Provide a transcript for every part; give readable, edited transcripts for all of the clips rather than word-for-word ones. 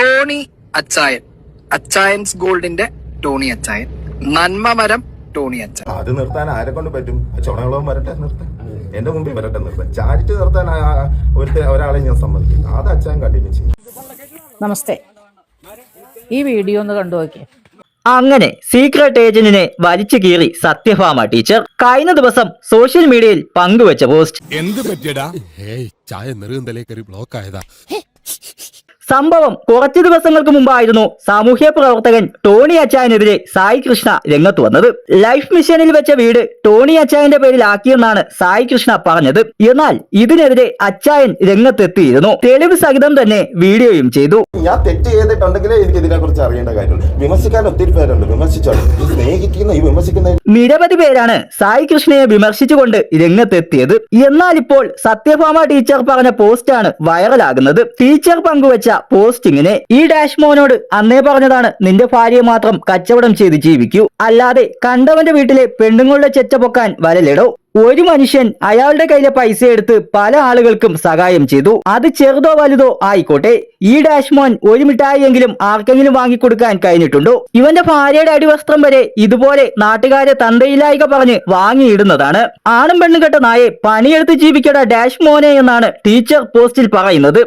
Tony അച്ചായൻ, അച്ചായൻസ് ഗോൾഡിന്റെ Tony അച്ചായൻ, നന്മമരം ടോണി അച്ചായൻ. അത് നിർത്താൻ ആരെ കൊണ്ട് പറ്റും? ചുണകളും വരട്ടെ, നിർത്താൻ എന്റെ മുമ്പിൽ വരട്ടെ, നിർത്താൻ ചാരിറ്റി നിർത്താൻ ഒരാളെ ഞാൻ സമ്മതിക്കും. അത് അച്ചായൻ കണ്ടിന്യൂ ചെയ്യും. നമസ്തേ, ഈ വീഡിയോ ഒന്ന് കണ്ടു നോക്കിയേ. അങ്ങനെ സീക്രട്ട് ഏജന്റിനെ വലിച്ചു കീറി സത്യഭാമ ടീച്ചർ കഴിഞ്ഞ ദിവസം സോഷ്യൽ മീഡിയയിൽ പങ്കുവച്ച പോസ്റ്റ്. എന്ത് പറ്റിയടാ? ചായ നെറുകന്തലേ കയറി ബ്ലോക്ക് ആയതാ. സംഭവം കുറച്ചു ദിവസങ്ങൾക്ക് മുമ്പായിരുന്നു സാമൂഹ്യ പ്രവർത്തകൻ ടോണി അച്ചായനെതിരെ സായി കൃഷ്ണ രംഗത്ത് വന്നത്. ലൈഫ് മിഷനിൽ വെച്ച വീട് ടോണി അച്ചായന്റെ പേരിലാക്കിയെന്നാണ് സായി കൃഷ്ണ പറഞ്ഞത്. എന്നാൽ ഇതിനെതിരെ അച്ചായൻ രംഗത്തെത്തിയിരുന്നു. തെളിവ് സഹിതം തന്നെ വീഡിയോയും ചെയ്തു. ഞാൻ തെറ്റ് ചെയ്തിട്ടുണ്ടെങ്കിലേ എനിക്ക് ഇതിനെ കുറിച്ച് അറിയേണ്ട കാര്യമുള്ളൂ. വിമർശിക്കാൻ ഒത്തിരി പേരുണ്ട്, വിമർശിച്ചോളൂ. സ്നേഹിക്കുന്ന ഈ വിമർശിക്കുന്ന നിരവധി പേരാണ് സായി കൃഷ്ണയെ വിമർശിച്ചുകൊണ്ട് രംഗത്തെത്തിയത്. എന്നാൽ ഇപ്പോൾ സത്യഭാമ ടീച്ചർ പറഞ്ഞ പോസ്റ്റാണ് വൈറലാകുന്നത്. ടീച്ചർ പങ്കുവച്ച പോസ്റ്റിങ്ങിനെ ഈ ഡാഷ് മോനോട് അന്നേ പറഞ്ഞതാണ് നിന്റെ ഭാര്യയെ മാത്രം കച്ചവടം ചെയ്ത് ജീവിക്കൂ, അല്ലാതെ കണ്ടവന്റെ വീട്ടിലെ പെണ്ണുങ്ങളുടെ ചെച്ച പൊക്കാൻ വരലിടോ. ഒരു മനുഷ്യൻ അയാളുടെ കയ്യിലെ പൈസ എടുത്ത് പല ആളുകൾക്കും സഹായം ചെയ്തു. അത് ചെറുതോ വലുതോ ആയിക്കോട്ടെ. ഈ ഡാഷ് മോൻ ഒരു മിഠായിയെങ്കിലും ആർക്കെങ്കിലും വാങ്ങിക്കൊടുക്കാൻ കഴിഞ്ഞിട്ടുണ്ടോ? ഇവന്റെ ഭാര്യയുടെ അടിവസ്ത്രം വരെ ഇതുപോലെ നാട്ടുകാരെ തന്തയില്ലായിക പറഞ്ഞ് വാങ്ങിയിടുന്നതാണ്. ആണും പെണ്ണും കെട്ട നായെ പണിയെടുത്ത് ജീവിക്കട ഡാഷ് മോനെ എന്നാണ് ടീച്ചർ പോസ്റ്റിൽ പറയുന്നത്.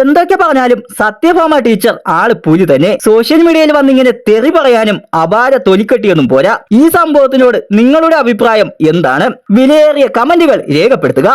എന്തൊക്കെ പറഞ്ഞാലും സത്യഭാമ ടീച്ചർ ആള് പുലി തന്നെ. സോഷ്യൽ മീഡിയയിൽ വന്നിങ്ങനെ തെറി പറയാനും അപാര തൊലിക്കെട്ടിയൊന്നും പോരാ. ഈ സംഭവത്തിനോട് നിങ്ങളുടെ അഭിപ്രായം എന്താണ്? വിലയേറിയ കമന്റുകൾ രേഖപ്പെടുത്തുക.